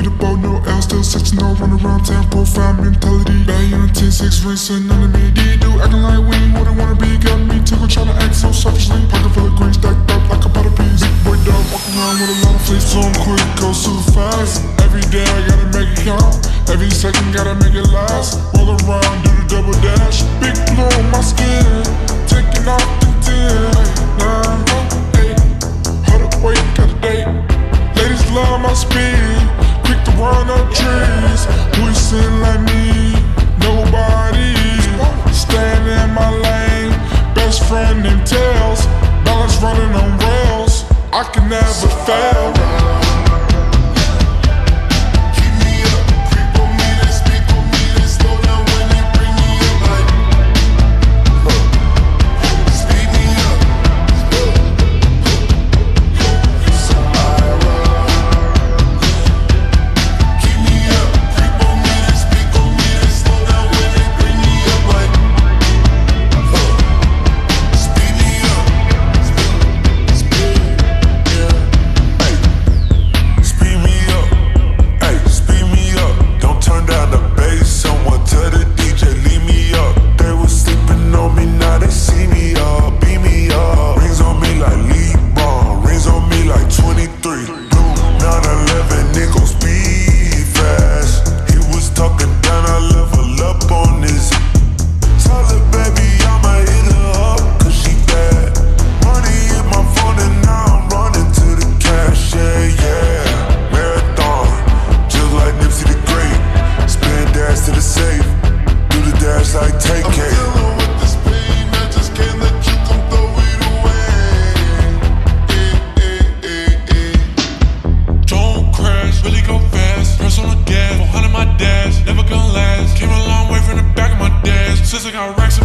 feet above, no L, still 6-0, run around town, profile mentality. Bang on 10-6, racing under me. D-do acting like we ain't what I wanna be. Got me tickled, tryna act so selfishly. Pocket full of green, stacked up like a pot of peas. Big boy dog, walk around with a lot of fleas. So I'm quick, go super fast. Every day I gotta make it count. Every second gotta make it last. Roll around, do the double dash. Big blow on my skin, taking off the 10. 9, 8, hold up, wait, got a date. Ladies love my speed, quick to run up trees. Whistling like me, nobody. Staying in my lane, best friend in tails. Balance running on rails, I can never fail. Since I got racks